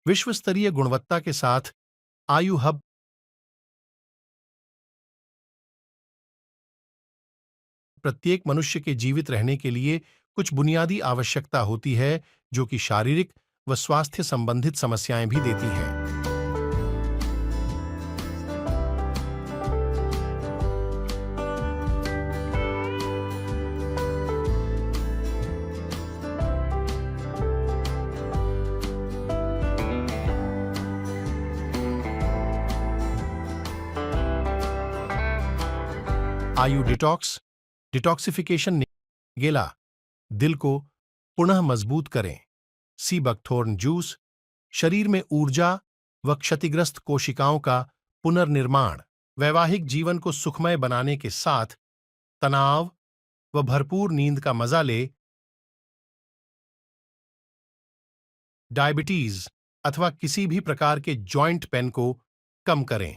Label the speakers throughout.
Speaker 1: विश्व स्तरीय गुणवत्ता के साथ आयु हब प्रत्येक मनुष्य के जीवित रहने के लिए कुछ बुनियादी आवश्यकता होती है, जो कि शारीरिक व स्वास्थ्य संबंधित समस्याएं भी देती हैं। आयु डिटॉक्सिफिकेशन गेला दिल को पुनः मजबूत करें। सी बकथोर्न जूस शरीर में ऊर्जा व क्षतिग्रस्त कोशिकाओं का पुनर्निर्माण। वैवाहिक जीवन को सुखमय बनाने के साथ तनाव व भरपूर नींद का मजा ले। डायबिटीज अथवा किसी भी प्रकार के जॉइंट पेन को कम करें।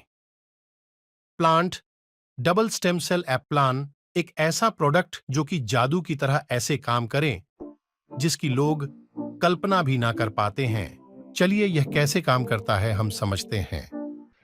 Speaker 1: प्लांट डबल स्टेम सेल एप्लान एक ऐसा प्रोडक्ट जो कि जादू की तरह ऐसे काम करें जिसकी लोग कल्पना भी ना कर पाते हैं। चलिए यह कैसे काम करता है हम समझते हैं।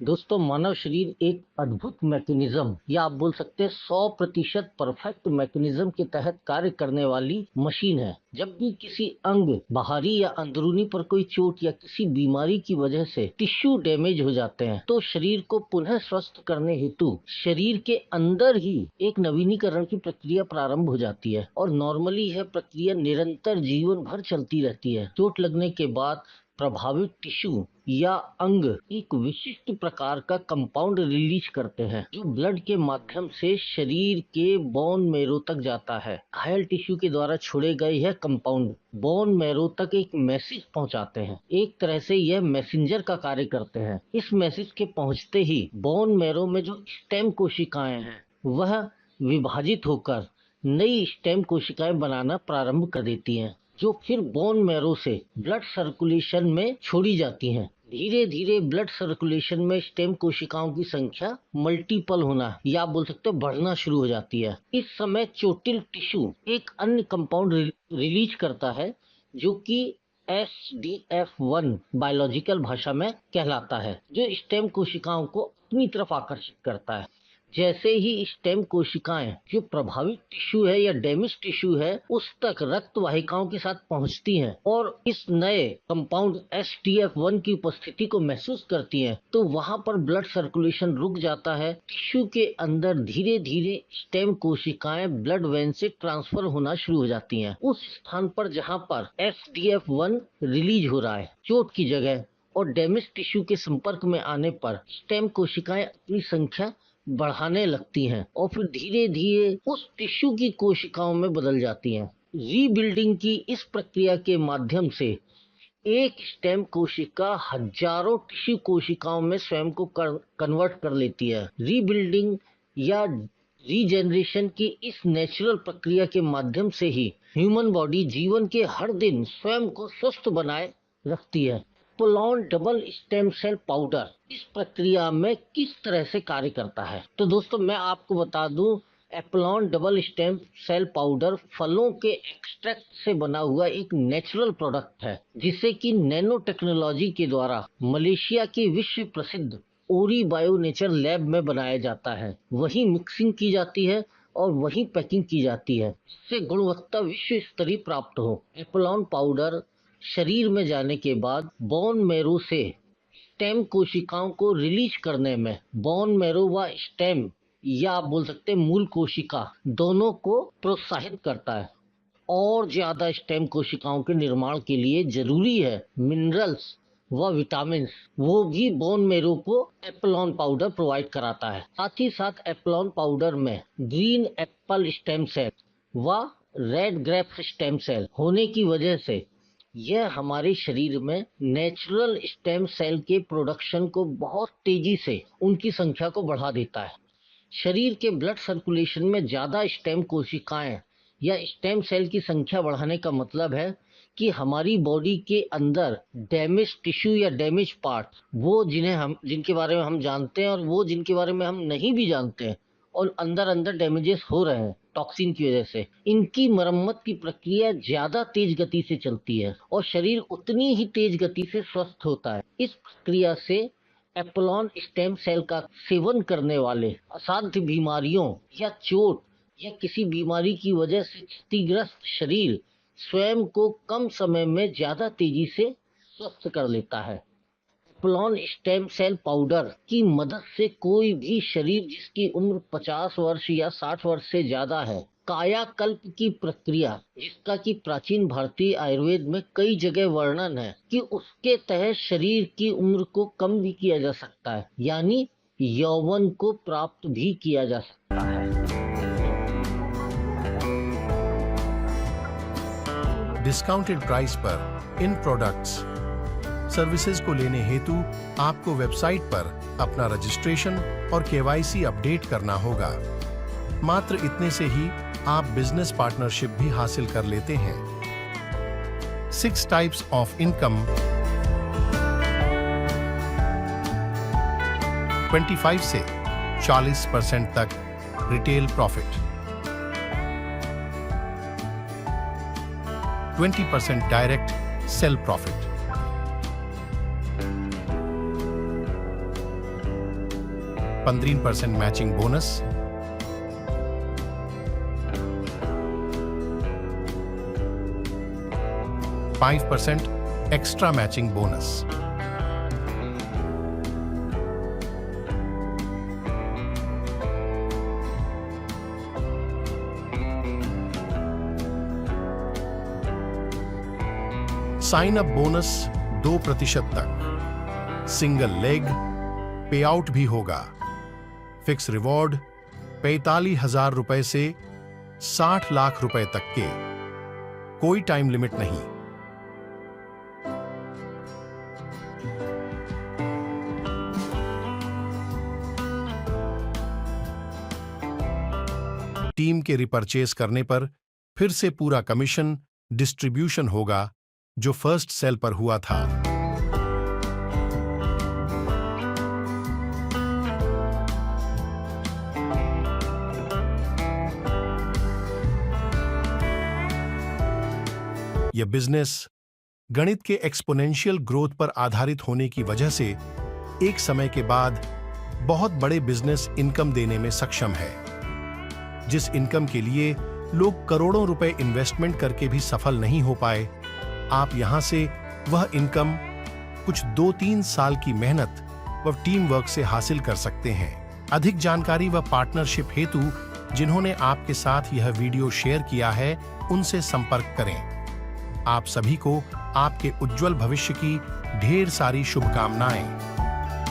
Speaker 2: दोस्तों, मानव शरीर एक अद्भुत मैकेनिज्म या आप बोल सकते हैं 100% परफेक्ट मैकेनिज्म के तहत कार्य करने वाली मशीन है। जब भी किसी अंग बाहरी या अंदरूनी पर कोई चोट या किसी बीमारी की वजह से टिश्यू डैमेज हो जाते हैं तो शरीर को पुनः स्वस्थ करने हेतु शरीर के अंदर ही एक नवीनीकरण की प्रक्रिया प्रारंभ हो जाती है और नॉर्मली यह प्रक्रिया निरंतर जीवन भर चलती रहती है। चोट लगने के बाद प्रभावित टिश्यू या अंग एक विशिष्ट प्रकार का कंपाउंड रिलीज करते हैं जो ब्लड के माध्यम से शरीर के बोन मैरो तक जाता है। घायल टिश्यू के द्वारा छोड़े गए यह कंपाउंड बोन मैरो तक एक मैसेज पहुंचाते हैं। एक तरह से यह मैसेंजर का कार्य करते हैं। इस मैसेज के पहुंचते ही बोन मैरो में जो स्टेम कोशिकाएं हैं वह विभाजित होकर नई स्टेम कोशिकाएं बनाना प्रारंभ कर देती हैं, जो फिर बोन मैरो से ब्लड सर्कुलेशन में छोड़ी जाती हैं। धीरे धीरे ब्लड सर्कुलेशन में स्टेम कोशिकाओं की संख्या मल्टीपल होना या आप बोल सकते हो बढ़ना शुरू हो जाती है। इस समय चोटिल टिश्यू एक अन्य कंपाउंड रिलीज करता है जो कि SDF1 बायोलॉजिकल भाषा में कहलाता है, जो स्टेम कोशिकाओं को अपनी तरफ आकर्षित करता है। जैसे ही स्टेम कोशिकाएं जो प्रभावित टिश्यू है या डैमेज टिश्यू है उस तक रक्त वाहिकाओं के साथ पहुंचती हैं और इस नए कंपाउंड SDF1 की उपस्थिति को महसूस करती हैं, तो वहां पर ब्लड सर्कुलेशन रुक जाता है। टिश्यू के अंदर धीरे धीरे स्टेम कोशिकाएं ब्लड वेन से ट्रांसफर होना शुरू हो जाती हैं उस स्थान पर जहां पर SDF1 रिलीज हो रहा है। चोट की जगह और डैमेज टिश्यू के संपर्क में आने पर स्टेम कोशिकाएं अपनी संख्या बढ़ाने लगती हैं और फिर धीरे धीरे उस टिश्यू की कोशिकाओं में बदल जाती हैं। रीबिल्डिंग की इस प्रक्रिया के माध्यम से एक स्टेम कोशिका हजारों टिश्यू कोशिकाओं में स्वयं को कन्वर्ट कर लेती है। रीबिल्डिंग या रीजेनरेशन की इस नेचुरल प्रक्रिया के माध्यम से ही ह्यूमन बॉडी जीवन के हर दिन स्वयं को स्वस्थ बनाए रखती है। एपोलॉन डबल स्टेम सेल पाउडर इस प्रक्रिया में किस तरह से कार्य करता है, तो दोस्तों मैं आपको बता दूं, एपोलॉन डबल स्टेम सेल पाउडर फलों के एक्सट्रैक्ट से बना हुआ एक नेचुरल प्रोडक्ट है जिसे कि नैनो टेक्नोलॉजी के द्वारा मलेशिया की विश्व प्रसिद्ध ओरी बायो नेचर लैब में बनाया जाता है। वही मिक्सिंग की जाती है और वही पैकिंग की जाती है जिससे गुणवत्ता विश्व स्तरीय प्राप्त हो। एपोलॉन पाउडर शरीर में जाने के बाद बोन मैरो से स्टेम कोशिकाओं को रिलीज करने में बोन मैरो व स्टेम या आप बोल सकते हैं मूल कोशिका दोनों को प्रोत्साहित करता है और ज्यादा स्टेम कोशिकाओं के निर्माण के लिए जरूरी है मिनरल्स व विटामिन, वो भी बोन मैरो को एपोलॉन पाउडर प्रोवाइड कराता है। साथ ही साथ एपोलॉन पाउडर में ग्रीन एप्पल स्टेम सेल व रेड ग्रेप स्टेम सेल होने की वजह से यह हमारे शरीर में नेचुरल स्टेम सेल के प्रोडक्शन को बहुत तेजी से उनकी संख्या को बढ़ा देता है। शरीर के ब्लड सर्कुलेशन में ज्यादा स्टेम कोशिकाएं या स्टेम सेल की संख्या बढ़ाने का मतलब है कि हमारी बॉडी के अंदर डैमेज टिश्यू या डैमेज पार्ट वो जिन्हें हम जिनके बारे में हम जानते हैं और वो जिनके बारे में हम नहीं भी जानते हैं और अंदर अंदर डैमेजेस हो रहे हैं टॉक्सिन की वजह से, इनकी मरम्मत की प्रक्रिया ज्यादा तेज गति से चलती है और शरीर उतनी ही तेज गति से स्वस्थ होता है। इस प्रक्रिया से एपोलॉन स्टेम सेल का सेवन करने वाले असाध्य बीमारियों या चोट या किसी बीमारी की वजह से क्षतिग्रस्त शरीर स्वयं को कम समय में ज्यादा तेजी से स्वस्थ कर लेता है। एपोलॉन स्टेम सेल पाउडर की मदद से कोई भी शरीर जिसकी उम्र 50 वर्ष या 60 वर्ष से ज्यादा है, कायाकल्प की प्रक्रिया जिसका कि प्राचीन भारतीय आयुर्वेद में कई जगह वर्णन है कि उसके तहत शरीर की उम्र को कम भी किया जा सकता है, यानी यौवन को प्राप्त भी किया जा सकता है।
Speaker 1: डिस्काउंटेड प्राइस पर इन प्रोडक्ट्स सर्विसेज को लेने हेतु आपको वेबसाइट पर अपना रजिस्ट्रेशन और केवाईसी अपडेट करना होगा। मात्र इतने से ही आप बिजनेस पार्टनरशिप भी हासिल कर लेते हैं। 6 टाइप्स ऑफ इनकम 25 से 40% तक retail profit, 20% direct sale profit, 15% matching bonus, 5% extra matching bonus. Sign up bonus 2% तक, सिंगल लेग पे आउट भी होगा। फिक्स रिवॉर्ड 45,000 रुपए से 60 लाख रुपए तक के, कोई टाइम लिमिट नहीं। टीम के रिपर्चेस करने पर फिर से पूरा कमीशन डिस्ट्रीब्यूशन होगा जो फर्स्ट सेल पर हुआ था। यह बिजनेस गणित के एक्सपोनेंशियल ग्रोथ पर आधारित होने की वजह से एक समय के बाद बहुत बड़े बिजनेस इनकम देने में सक्षम है, जिस इनकम के लिए लोग करोड़ों रुपए इन्वेस्टमेंट करके भी सफल नहीं हो पाए। आप यहां से वह इनकम कुछ 2-3 साल की मेहनत व टीम वर्क से हासिल कर सकते हैं। अधिक जानकारी व पार्टनरशिप हेतु जिन्होंने आपके साथ यह वीडियो शेयर किया है, उनसे संपर्क करें। आप सभी को आपके उज्जवल भविष्य की ढेर सारी शुभकामनाएं।